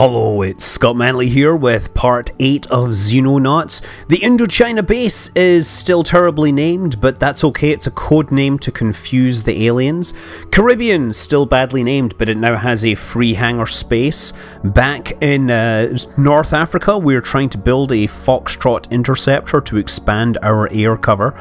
Hello, it's Scott Manley here with part 8 of Xenonauts. The Indochina Base is still terribly named, but that's okay, it's a code name to confuse the aliens. Caribbean, still badly named, but it now has a free hangar space. Back in North Africa, we're trying to build a Foxtrot interceptor to expand our air cover.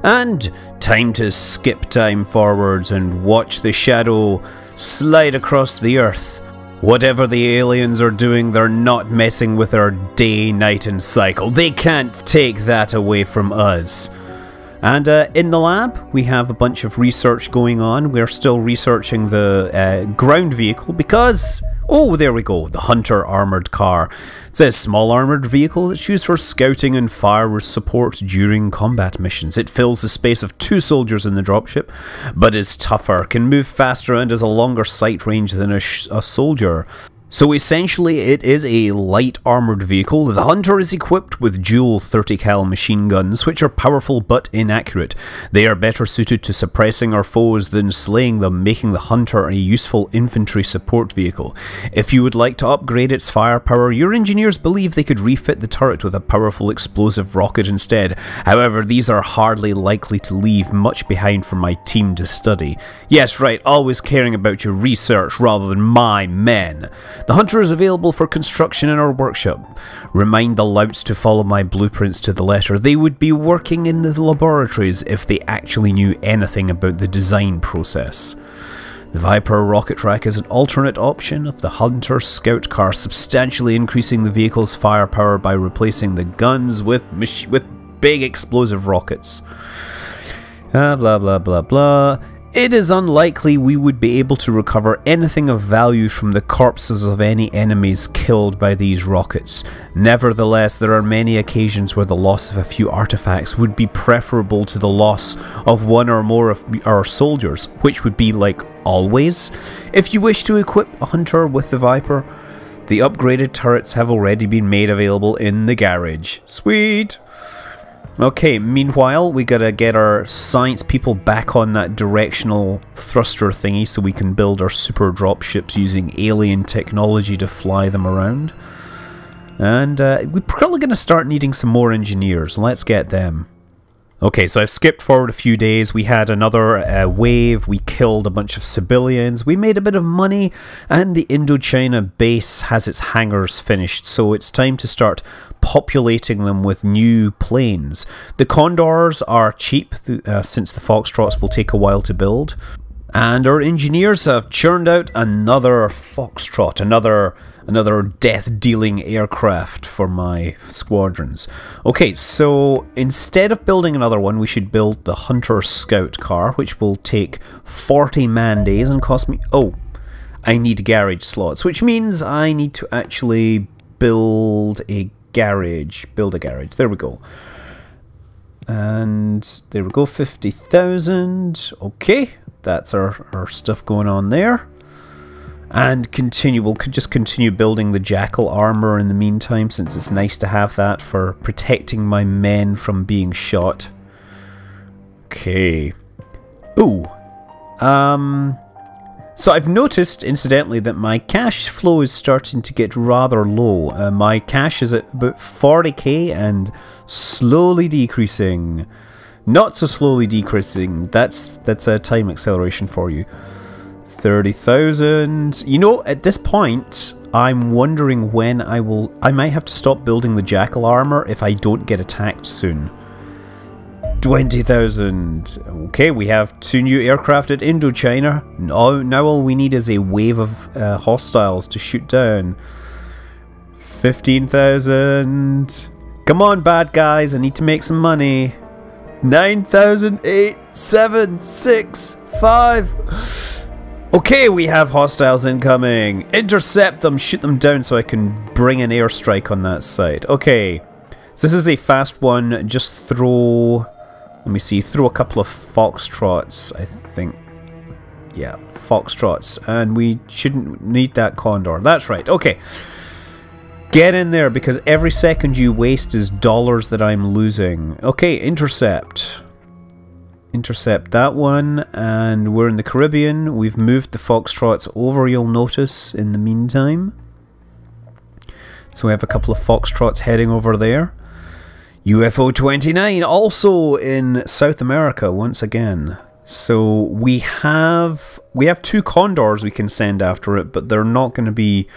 And time to skip time forwards and watch the shadow slide across the earth. Whatever the aliens are doing, they're not messing with our day, night and cycle. They can't take that away from us. And in the lab, we have a bunch of research going on. We're still researching the ground vehicle because... oh, there we go, the Hunter armoured car. It's a small armoured vehicle that's used for scouting and fire support during combat missions. It fills the space of 2 soldiers in the dropship, but is tougher, can move faster and has a longer sight range than a soldier. So essentially it is a light armoured vehicle. The Hunter is equipped with dual 30 cal machine guns, which are powerful but inaccurate. They are better suited to suppressing our foes than slaying them, making the Hunter a useful infantry support vehicle. If you would like to upgrade its firepower, your engineers believe they could refit the turret with a powerful explosive rocket instead. However, these are hardly likely to leave much behind for my team to study. Yes, right, always caring about your research rather than my men. The Hunter is available for construction in our workshop. Remind the louts to follow my blueprints to the letter. They would be working in the laboratories if they actually knew anything about the design process. The Viper rocket track is an alternate option of the Hunter scout car, substantially increasing the vehicle's firepower by replacing the guns with big explosive rockets. Blah blah blah blah. It is unlikely we would be able to recover anything of value from the corpses of any enemies killed by these rockets. Nevertheless, there are many occasions where the loss of a few artifacts would be preferable to the loss of one or more of our soldiers, which would be like always. If you wish to equip a Hunter with the Viper, the upgraded turrets have already been made available in the garage. Sweet! Okay, meanwhile, we gotta get our science people back on that directional thruster thingy so we can build our super dropships using alien technology to fly them around. And we're probably gonna start needing some more engineers. Let's get them. Okay, so I've skipped forward a few days. We had another wave, we killed a bunch of civilians, we made a bit of money, and the Indochina base has its hangars finished, so it's time to start populating them with new planes. The Condors are cheap, since the Foxtrots will take a while to build. And our engineers have churned out another Foxtrot, another death-dealing aircraft for my squadrons. Okay, so instead of building another one, we should build the Hunter Scout car, which will take 40 man days and cost me... oh, I need garage slots, which means I need to actually build a garage. There we go. And there we go, 50,000. Okay, that's our stuff going on there. And we'll just continue building the Jackal armor in the meantime, since it's nice to have that for protecting my men from being shot. Okay. Ooh. So I've noticed, incidentally, that my cash flow is starting to get rather low. My cash is at about 40k and slowly decreasing. Not so slowly decreasing. That's a time acceleration for you. 30,000. You know, at this point, I'm wondering when I might have to stop building the Jackal armor if I don't get attacked soon. 20,000. Okay, we have 2 new aircraft at Indochina. Now all we need is a wave of hostiles to shoot down. 15,000. Come on, bad guys, I need to make some money. 9,000, 8, 7, 6, 5. Okay, we have hostiles incoming. Intercept them, shoot them down so I can bring an airstrike on that side. Okay, so this is a fast one. Just throw... let me see, throw a couple of Foxtrots, I think. Yeah, Foxtrots. And we shouldn't need that Condor. That's right, okay. Get in there, because every second you waste is dollars that I'm losing. Okay, intercept. Intercept that one, and we're in the Caribbean. We've moved the Foxtrots over, you'll notice, in the meantime. So we have a couple of Foxtrots heading over there. UFO 29 also in South America once again. So we have 2 Condors we can send after it, but they're not going to be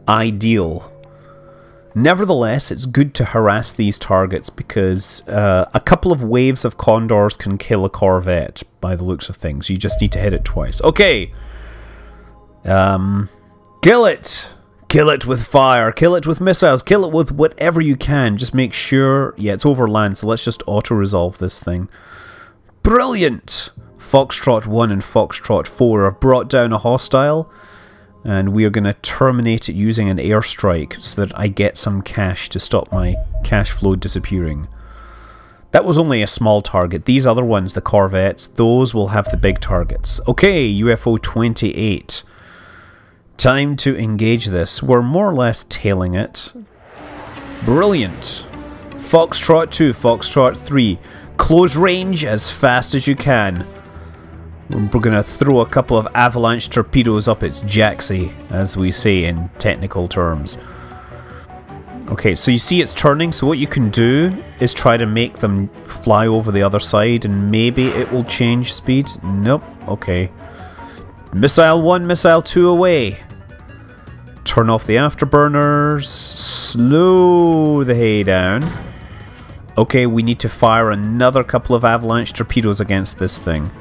ideal. Nevertheless, it's good to harass these targets because a couple of waves of Condors can kill a Corvette by the looks of things. You just need to hit it twice. Okay. Kill it! Kill it with fire, kill it with missiles, kill it with whatever you can. Just make sure... Yeah, it's over land, so let's just auto-resolve this thing. Brilliant! Foxtrot 1 and Foxtrot 4 have brought down a hostile, and we are going to terminate it using an airstrike so that I get some cash to stop my cash flow disappearing. That was only a small target. These other ones, the Corvettes, those will have the big targets. Okay, UFO 28. Time to engage this. We're more or less tailing it. Brilliant. Foxtrot 2, Foxtrot 3. Close range as fast as you can. We're going to throw a couple of avalanche torpedoes up its jacksy, as we say in technical terms. Okay, so you see it's turning, so what you can do is try to make them fly over the other side, and maybe it will change speed. Nope, okay. Missile 1, Missile 2 away. Turn off the afterburners. Slow the hay down. Okay, we need to fire another couple of avalanche torpedoes against this thing.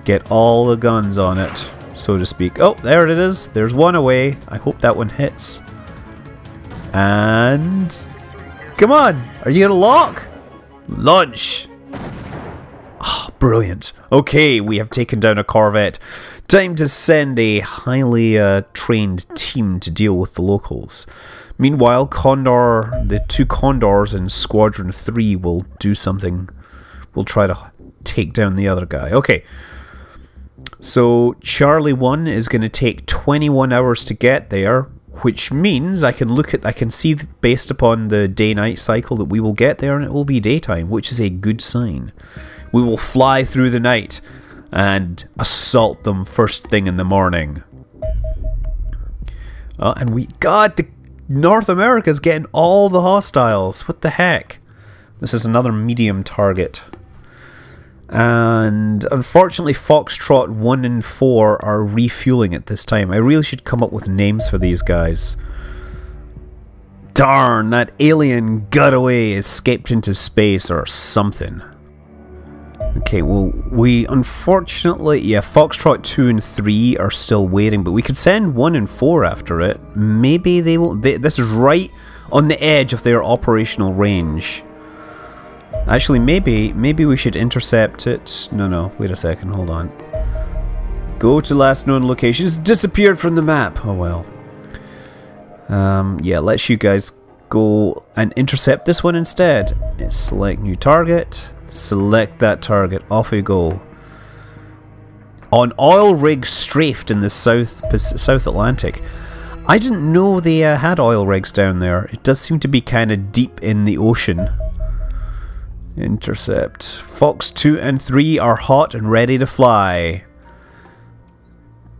Get all the guns on it, so to speak. Oh, there it is. There's one away. I hope that one hits. And... Come on! Are you gonna lock? Launch! Oh, brilliant. Okay, we have taken down a Corvette. Time to send a highly trained team to deal with the locals. Meanwhile, the 2 Condors in Squadron 3 will do something. We'll try to take down the other guy. Okay. So, Charlie 1 is going to take 21 hours to get there, which means I can see based upon the day-night cycle that we will get there and it will be daytime, which is a good sign. We will fly through the night and assault them first thing in the morning. And God, North America's getting all the hostiles. What the heck? This is another medium target. And unfortunately, Foxtrot 1 and 4 are refueling at this time. I really should come up with names for these guys. Darn, that alien got away, escaped into space or something. Okay, well, we unfortunately... Yeah, Foxtrot 2 and 3 are still waiting, but we could send 1 and 4 after it. Maybe they will... This is right on the edge of their operational range. Actually, maybe we should intercept it. No, wait a second, hold on. Go to last known location. It's disappeared from the map. Oh well. Yeah, let's you guys go and intercept this one instead. Select new target. Select that target. Off we go. On oil rig strafed in the South Atlantic. I didn't know they had oil rigs down there. It does seem to be kind of deep in the ocean. Intercept. Fox 2 and 3 are hot and ready to fly.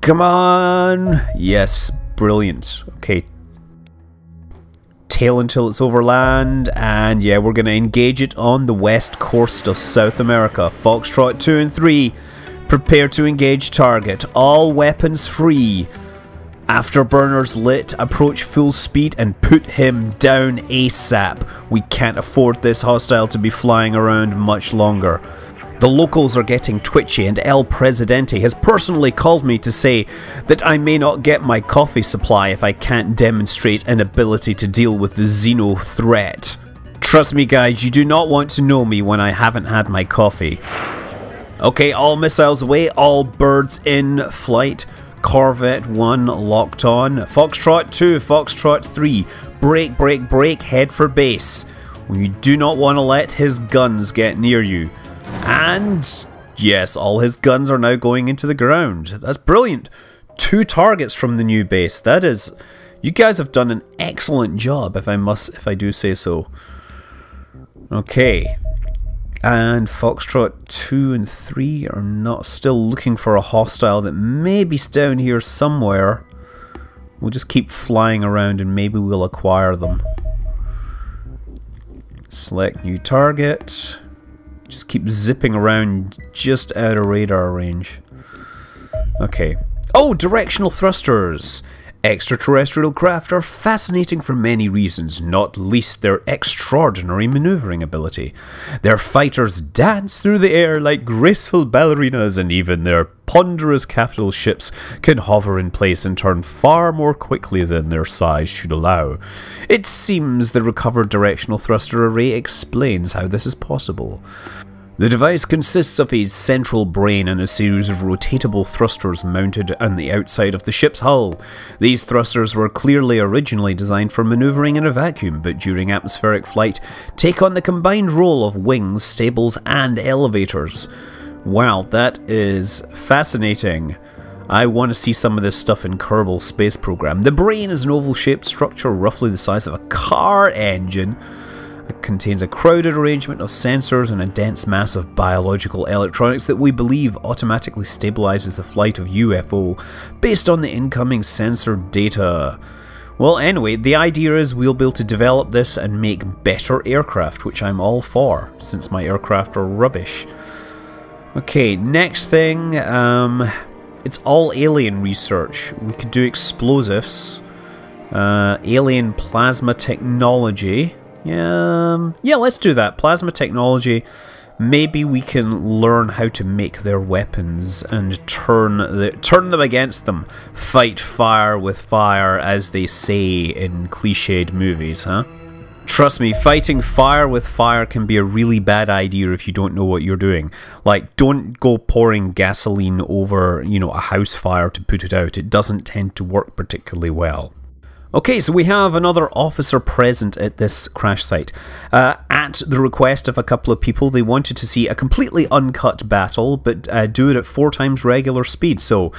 Come on! Yes, brilliant. Okay. Tail until it's over land, and yeah, we're going to engage it on the west coast of South America. Foxtrot 2 and 3, prepare to engage target. All weapons free. Afterburners lit, approach full speed and put him down ASAP. We can't afford this hostile to be flying around much longer. The locals are getting twitchy and El Presidente has personally called me to say that I may not get my coffee supply if I can't demonstrate an ability to deal with the Xeno threat. Trust me guys, you do not want to know me when I haven't had my coffee. Okay, all missiles away, all birds in flight. Corvette 1 locked on. Foxtrot 2, Foxtrot 3. Brake, brake, brake, head for base. You do not want to let his guns get near you. And yes, all his guns are now going into the ground. That's brilliant. 2 targets from the new base. That is... You guys have done an excellent job, if I do say so. Okay. And Foxtrot 2 and 3 are not still looking for a hostile that may be down here somewhere. We'll just keep flying around and maybe we'll acquire them. Select new target. Just keep zipping around just out of radar range. Okay. Oh, directional thrusters! Extraterrestrial craft are fascinating for many reasons, not least their extraordinary maneuvering ability. Their fighters dance through the air like graceful ballerinas, and even their ponderous capital ships can hover in place and turn far more quickly than their size should allow. It seems the recovered directional thruster array explains how this is possible. The device consists of a central brain and a series of rotatable thrusters mounted on the outside of the ship's hull. These thrusters were clearly originally designed for maneuvering in a vacuum, but during atmospheric flight take on the combined role of wings, stables, and elevators. Wow, that is fascinating. I want to see some of this stuff in Kerbal Space Program. The brain is an oval-shaped structure roughly the size of a car engine. It contains a crowded arrangement of sensors and a dense mass of biological electronics that we believe automatically stabilizes the flight of UFO based on the incoming sensor data. Well, anyway, the idea is we'll be able to develop this and make better aircraft, which I'm all for, since my aircraft are rubbish. Okay, next thing, it's all alien research. We could do explosives, alien plasma technology. Yeah, let's do that. Plasma technology. Maybe we can learn how to make their weapons and turn them against them. Fight fire with fire, as they say in cliched movies, huh? Trust me, fighting fire with fire can be a really bad idea if you don't know what you're doing. Like, don't go pouring gasoline over, a house fire to put it out. It doesn't tend to work particularly well. Okay, so we have another officer present at this crash site. At the request of a couple of people, they wanted to see a completely uncut battle, but do it at 4 times regular speed. So,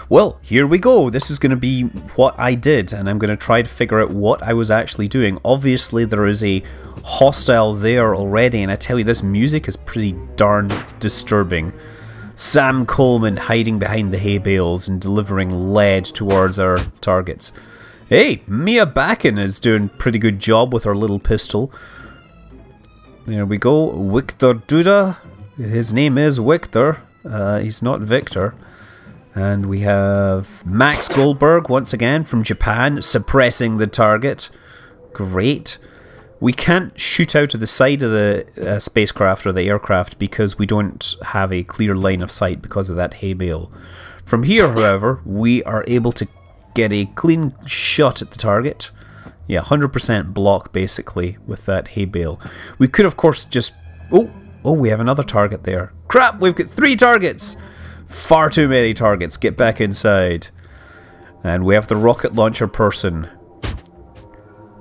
well, here we go. This is going to be what I did, and I'm going to try to figure out what I was actually doing. Obviously, there is a hostile there already, and I tell you, this music is pretty darn disturbing. Sam Coleman hiding behind the hay bales and delivering lead towards our targets. Hey, Mia Bakken is doing a pretty good job with her little pistol. There we go. Victor Duda. His name is Victor. He's not Victor. And we have Max Goldberg, once again, from Japan, suppressing the target. Great. We can't shoot out of the side of the spacecraft or the aircraft because we don't have a clear line of sight because of that hay bale. From here, however, we are able to get a clean shot at the target. Yeah, 100% block basically with that hay bale. We could of course just... Oh, we have another target there. Crap, we've got 3 targets! Far too many targets. Get back inside. And we have the rocket launcher person.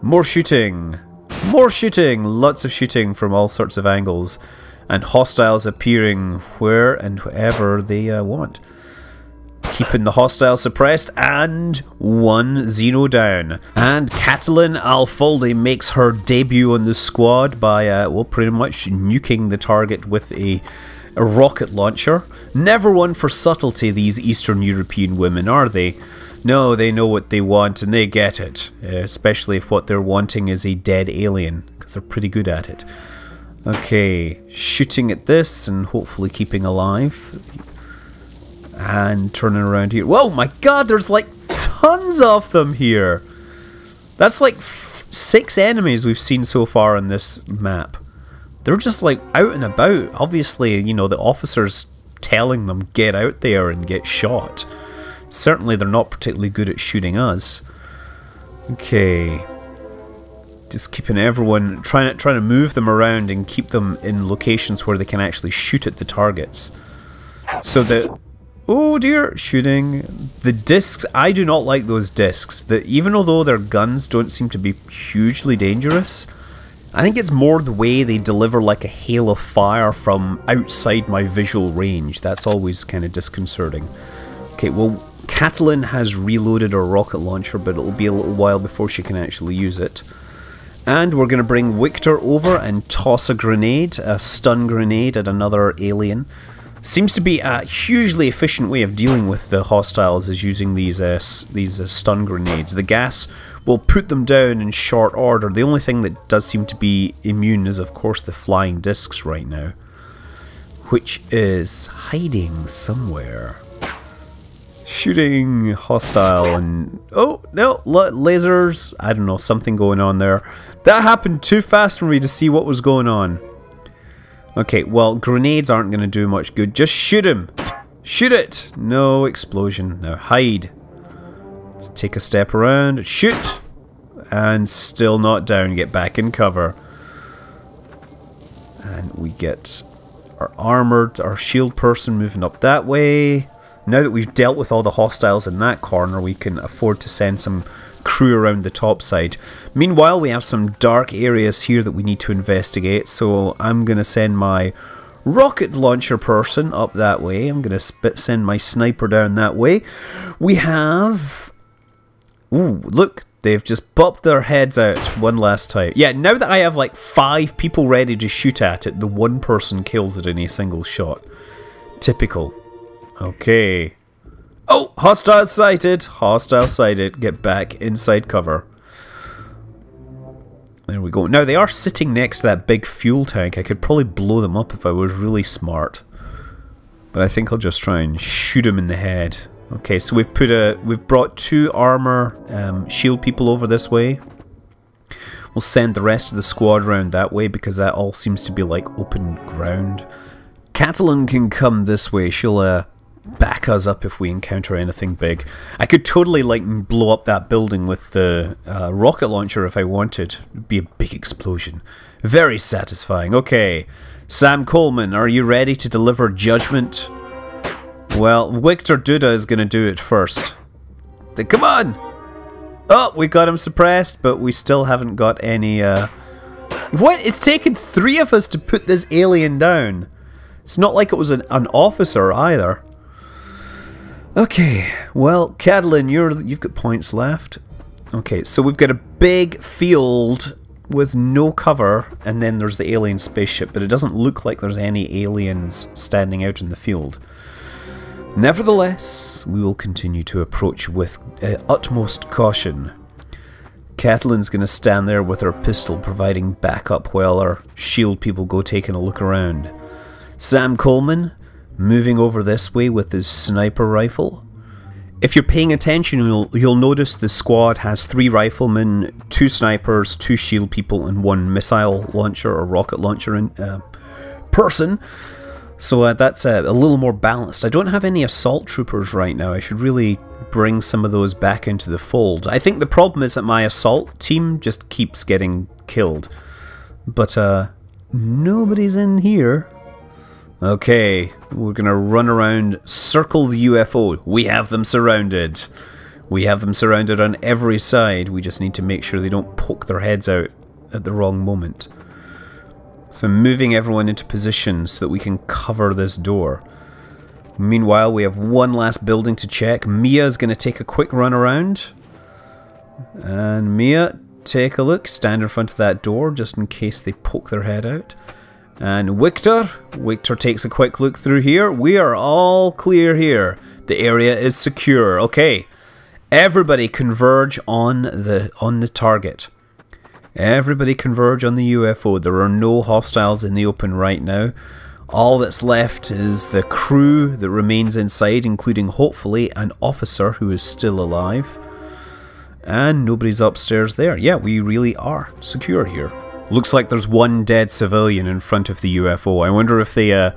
More shooting. More shooting. Lots of shooting from all sorts of angles. And hostiles appearing where and wherever they want. Keeping the hostile suppressed, and 1 Xeno down. And Catalin Alfoldi makes her debut on the squad by, well, pretty much nuking the target with a rocket launcher. Never one for subtlety, these Eastern European women, are they? No, they know what they want and they get it. Especially if what they're wanting is a dead alien, because they're pretty good at it. Okay, shooting at this and hopefully keeping alive. And turning around here. Whoa, my god, there's like tons of them here. That's like 6 enemies we've seen so far on this map. They're just like out and about. Obviously, the officer's telling them get out there and get shot. Certainly they're not particularly good at shooting us. Okay. Just keeping everyone, trying to move them around and keep them in locations where they can actually shoot at the targets. So that... Oh dear, shooting. The discs, I do not like those discs. Even although their guns don't seem to be hugely dangerous, I think it's more the way they deliver like a hail of fire from outside my visual range. That's always kind of disconcerting. Okay, well, Catalin has reloaded her rocket launcher, but it'll be a little while before she can actually use it. And we're going to bring Victor over and toss a grenade, a stun grenade at another alien. Seems to be a hugely efficient way of dealing with the hostiles is using these stun grenades. The gas will put them down in short order. The only thing that does seem to be immune is, of course, the flying discs right now, which is hiding somewhere. Shooting hostile and... oh, no, lasers. I don't know, something going on there. That happened too fast for me to see what was going on. Okay, well, grenades aren't going to do much good. Just shoot him. Shoot it. No explosion. Now hide. Let's take a step around. Shoot. And still not down. Get back in cover. And we get our armored, our shield person moving up that way. Now that we've dealt with all the hostiles in that corner, we can afford to send some crew around the top side. Meanwhile, we have some dark areas here that we need to investigate, so I'm going to send my rocket launcher person up that way. I'm going to send my sniper down that way. We have... ooh, look, they've just popped their heads out one last time. Yeah, now that I have like 5 people ready to shoot at it, the one person kills it in a single shot. Typical. Okay. Oh, hostile sighted! Hostile sighted. Get back inside cover. There we go. Now, they are sitting next to that big fuel tank. I could probably blow them up if I was really smart. But I think I'll just try and shoot them in the head. Okay, so we've brought 2 armor shield people over this way. We'll send the rest of the squad around that way because that all seems to be like open ground. Catalan can come this way. She'll back us up if we encounter anything big. I could totally like blow up that building with the rocket launcher if I wanted. It'd be a big explosion. Very satisfying. Okay, Sam Coleman, are you ready to deliver judgment? Well, Victor Duda is going to do it first. Come on! Oh, we got him suppressed, but we still haven't got any... What? It's taken 3 of us to put this alien down. It's not like it was an officer either. Okay, well, Catalan, you've got points left. Okay, so we've got a big field with no cover, and then there's the alien spaceship, but it doesn't look like there's any aliens standing out in the field. Nevertheless, we will continue to approach with utmost caution. Catalan's going to stand there with her pistol, providing backup while our shield people go taking a look around. Sam Coleman, moving over this way with his sniper rifle. If you're paying attention, you'll notice the squad has 3 riflemen, 2 snipers, 2 shield people, and 1 missile launcher or rocket launcher person. So that's a little more balanced. I don't have any assault troopers right now. I should really bring some of those back into the fold. I think the problem is that my assault team just keeps getting killed. But nobody's in here. Okay, we're going to run around, circle the UFO. We have them surrounded. We have them surrounded on every side. We just need to make sure they don't poke their heads out at the wrong moment. So moving everyone into position so that we can cover this door. Meanwhile, we have one last building to check. Mia is going to take a quick run around. And Mia, take a look. Stand in front of that door just in case they poke their head out. And Victor takes a quick look through here. We are all clear here. The area is secure. Okay, everybody converge on the target. Everybody converge on the UFO. There are no hostiles in the open right now. All that's left is the crew that remains inside, including hopefully an officer who is still alive. And nobody's upstairs there. Yeah, we really are secure here. Looks like there's one dead civilian in front of the UFO. I wonder if they have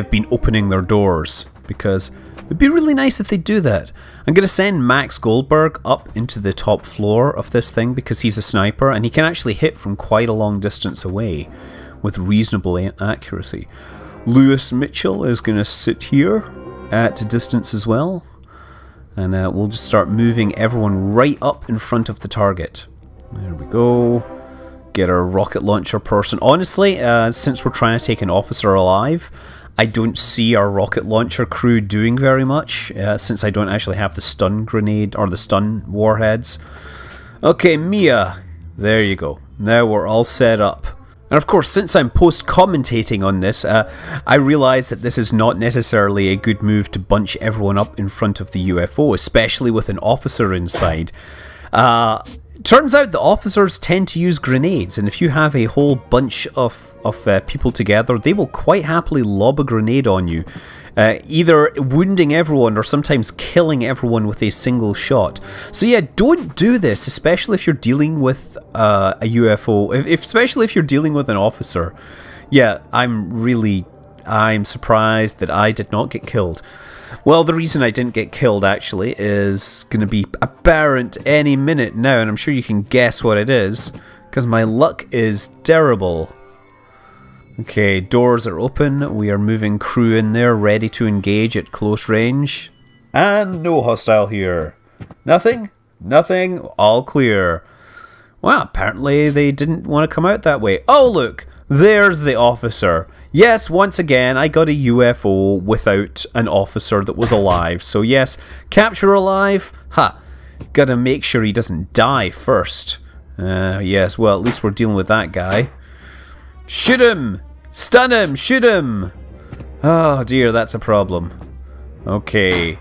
been opening their doors, because it'd be really nice if they do that. I'm going to send Max Goldberg up into the top floor of this thing because he's a sniper and he can actually hit from quite a long distance away with reasonable accuracy. Lewis Mitchell is going to sit here at a distance as well, and we'll just start moving everyone right up in front of the target. There we go. Get our rocket launcher person. Honestly, since we're trying to take an officer alive, I don't see our rocket launcher crew doing very much, since I don't actually have the stun grenade or the stun warheads. Okay, Mia, there you go. Now we're all set up. And of course, since I'm post-commentating on this, I realise that this is not necessarily a good move to bunch everyone up in front of the UFO, especially with an officer inside. Turns out the officers tend to use grenades, and if you have a whole bunch of people together, they will quite happily lob a grenade on you, either wounding everyone or sometimes killing everyone with a single shot. So yeah, don't do this, especially if you're dealing with a UFO, especially if you're dealing with an officer. Yeah, I'm surprised that I did not get killed. Well, the reason I didn't get killed, actually, is going to be apparent any minute now, and I'm sure you can guess what it is, because my luck is terrible. Okay, doors are open. We are moving crew in there, ready to engage at close range. And no hostile here. Nothing? Nothing? All clear. Well, apparently they didn't want to come out that way. Oh, look! There's the officer. Yes, once again, I got a UFO without an officer that was alive. So yes, capture alive? Ha! Gotta make sure he doesn't die first. Yes, well, at least we're dealing with that guy. Shoot him! Stun him! Shoot him! Oh dear, that's a problem. Okay.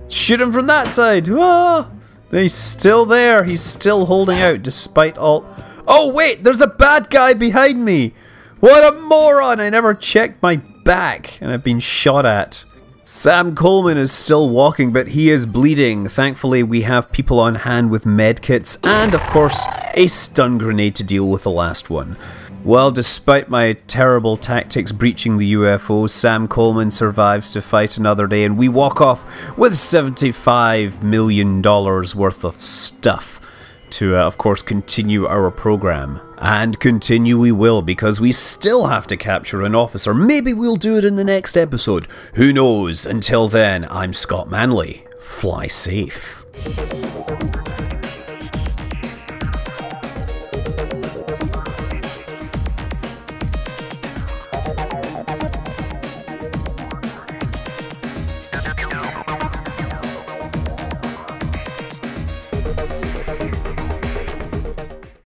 Shoot him from that side! Ah! He's still there. He's still holding out despite all... Oh wait, there's a bad guy behind me! What a moron! I never checked my back and I've been shot at. Sam Coleman is still walking, but he is bleeding. Thankfully, we have people on hand with medkits and, of course, a stun grenade to deal with the last one. Well, despite my terrible tactics breaching the UFO, Sam Coleman survives to fight another day, and we walk off with $75 million worth of stuff to, of course, continue our program. And continue we will, because we still have to capture an officer. Maybe we'll do it in the next episode. Who knows? Until then, I'm Scott Manley. Fly safe.